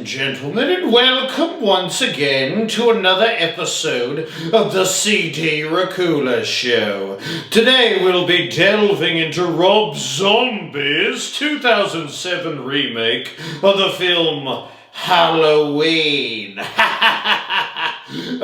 and gentlemen, and welcome once again to another episode of the CD Racoola Show. Today we'll be delving into Rob Zombie's 2007 remake of the film Halloween.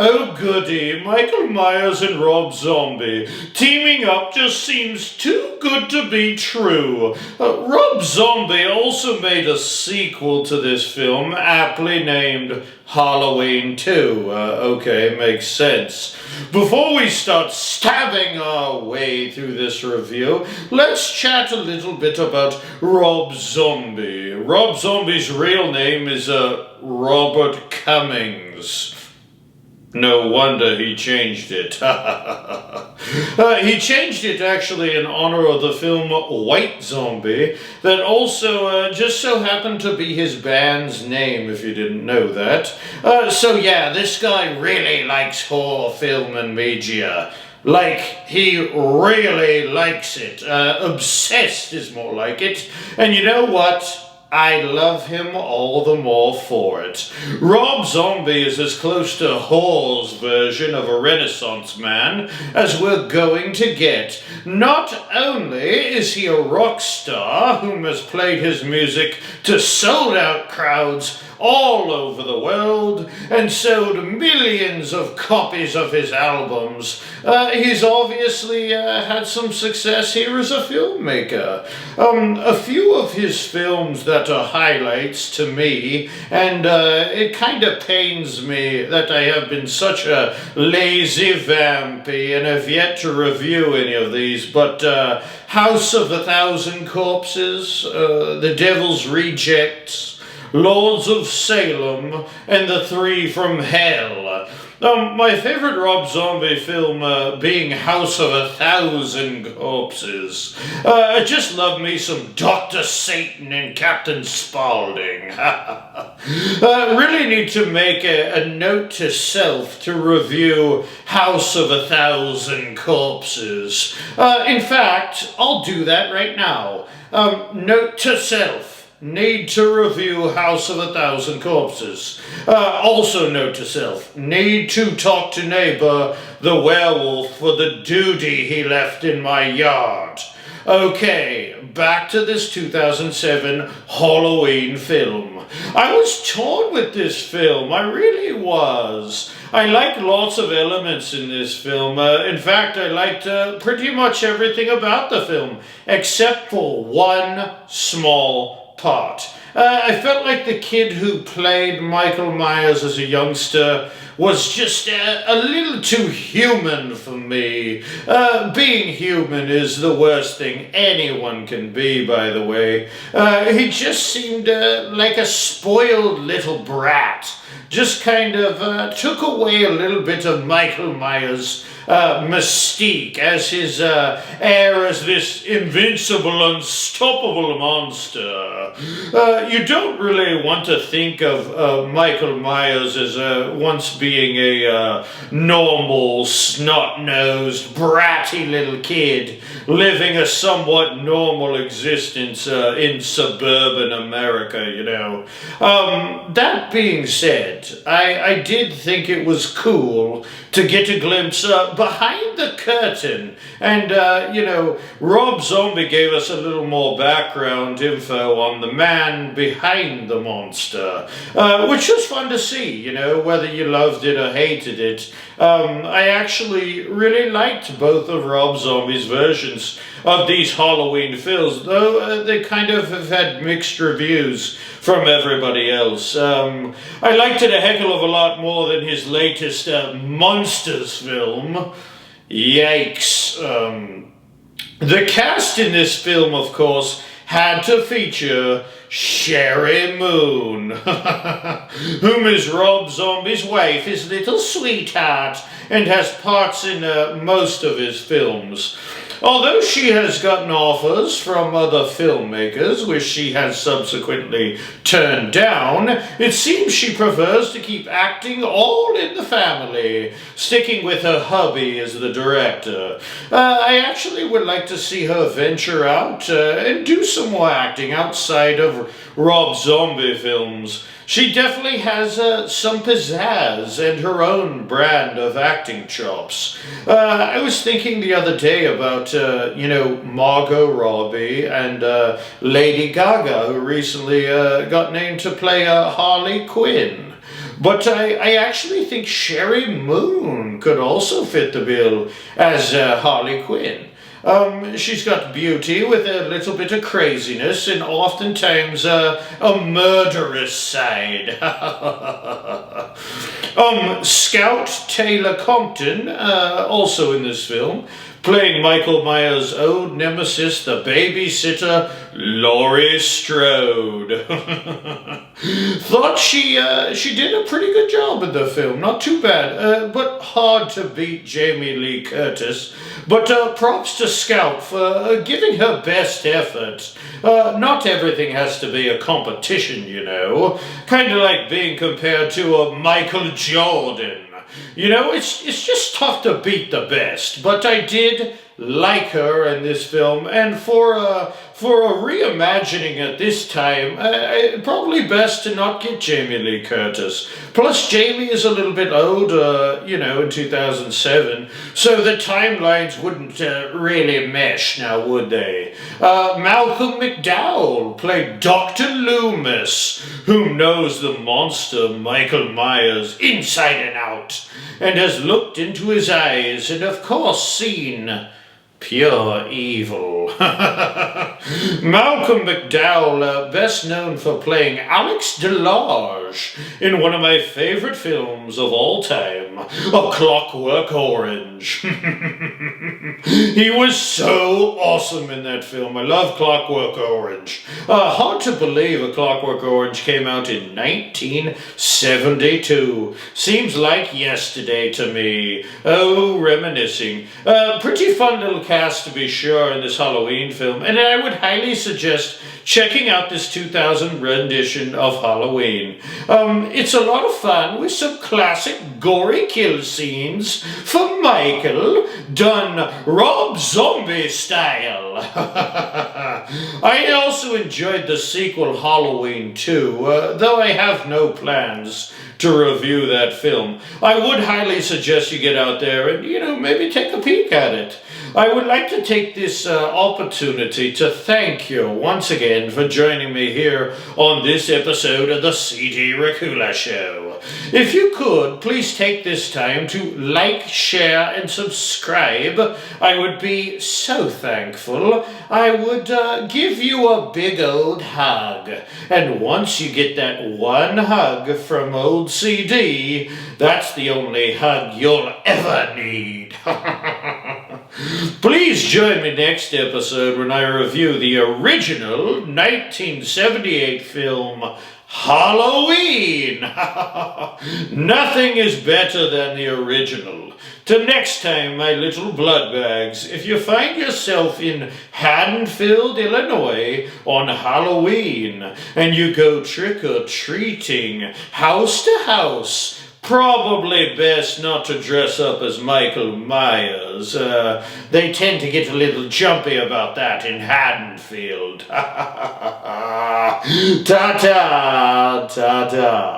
Oh goody, Michael Myers and Rob Zombie teaming up just seems too good to be true. Rob Zombie also made a sequel to this film, aptly named Halloween 2. Okay, makes sense. Before we start stabbing our way through this review, let's chat a little bit about Rob Zombie. Rob Zombie's real name is Robert Cummings. No wonder he changed it. He changed it actually in honor of the film White Zombie, that also just so happened to be his band's name, if you didn't know that. So yeah, this guy really likes horror film and media. Like, he really likes it. Obsessed is more like it. And you know what? I love him all the more for it. Rob Zombie is as close to Horror's version of a Renaissance man as we're going to get. Not only is he a rock star whom has played his music to sold-out crowds all over the world and sold millions of copies of his albums, he's obviously had some success here as a filmmaker. A few of his films that are highlights to me, and it kind of pains me that I have been such a lazy vampy and have yet to review any of these, but House of a Thousand Corpses, The Devil's Rejects, Lords of Salem, and The Three from Hell. My favorite Rob Zombie film being House of a Thousand Corpses. I just love me some Dr. Satan and Captain Spaulding. Really need to make a note to self to review House of a Thousand Corpses. In fact, I'll do that right now. Note to self. Need to review House of a Thousand Corpses. Also note to self, need to talk to neighbor the werewolf for the duty he left in my yard. Okay, back to this 2007 Halloween film. I was torn with this film, I really was. I liked lots of elements in this film. In fact, I liked pretty much everything about the film, except for one small part. I felt like the kid who played Michael Myers as a youngster was just a little too human for me. Being human is the worst thing anyone can be, by the way. He just seemed like a spoiled little brat. Just kind of took away a little bit of Michael Myers' mystique as his air as this invincible, unstoppable monster. You don't really want to think of Michael Myers as once being a normal, snot-nosed, bratty little kid living a somewhat normal existence in suburban America, you know. That being said, I did think it was cool to get a glimpse behind the curtain. And, you know, Rob Zombie gave us a little more background info on the man behind the monster, which was fun to see, you know, whether you loved it or hated it. I actually really liked both of Rob Zombie's versions of these Halloween films, though they kind of have had mixed reviews from everybody else. I liked it a heck of a lot more than his latest Monsters film. Yikes. The cast in this film, of course, had to feature Sherry Moon, whom is Rob Zombie's wife, his little sweetheart, and has parts in most of his films. Although she has gotten offers from other filmmakers, which she has subsequently turned down, it seems she prefers to keep acting all in the family, sticking with her hubby as the director. I actually would like to see her venture out and do some more acting outside of Rob Zombie films. She definitely has some pizzazz and her own brand of acting chops. I was thinking the other day about, Margot Robbie and Lady Gaga, who recently got named to play Harley Quinn. But I actually think Sherry Moon could also fit the bill as Harley Quinn. She's got beauty with a little bit of craziness and oftentimes a murderous side. Scout Taylor Compton, also in this film, playing Michael Myers' old nemesis, the babysitter, Laurie Strode. Thought she did a pretty good job in the film, not too bad, but hard to beat Jamie Lee Curtis. But props to Scout for giving her best effort. Not everything has to be a competition, you know. Kind of like being compared to a Michael Jordan. You know, it's just tough to beat the best, but I did like her in this film, and for a reimagining at this time, probably best to not get Jamie Lee Curtis. Plus, Jamie is a little bit older, in 2007, so the timelines wouldn't really mesh now, would they? Malcolm McDowell played Dr. Loomis, who knows the monster Michael Myers inside and out, and has looked into his eyes and, of course, seen pure evil. Malcolm McDowell, best known for playing Alex DeLarge in one of my favorite films of all time, A Clockwork Orange. He was so awesome in that film. I love Clockwork Orange. Hard to believe A Clockwork Orange came out in 1972. Seems like yesterday to me. Oh, reminiscing. Pretty fun little cast to be sure in this Halloween film, and I would highly suggest checking out this 2000 rendition of Halloween. It's a lot of fun with some classic gory kill scenes for Michael, done Rob Zombie style. I also enjoyed the sequel Halloween 2, though I have no plans to review that film. I would highly suggest you get out there and, maybe take a peek at it. I would like to take this opportunity to thank you once again for joining me here on this episode of the CD Racoola Show. If you could, please take this time to like, share, and subscribe. I would be so thankful. I would give you a big old hug. And once you get that one hug from old CD, that's the only hug you'll ever need. Please join me next episode when I review the original 1978 film Halloween. Nothing is better than the original. Till next time, my little blood bags, if you find yourself in Haddonfield, Illinois on Halloween and you go trick-or-treating house to house, probably best not to dress up as Michael Myers. They tend to get a little jumpy about that in Haddonfield. Ta-ta, ta-ta.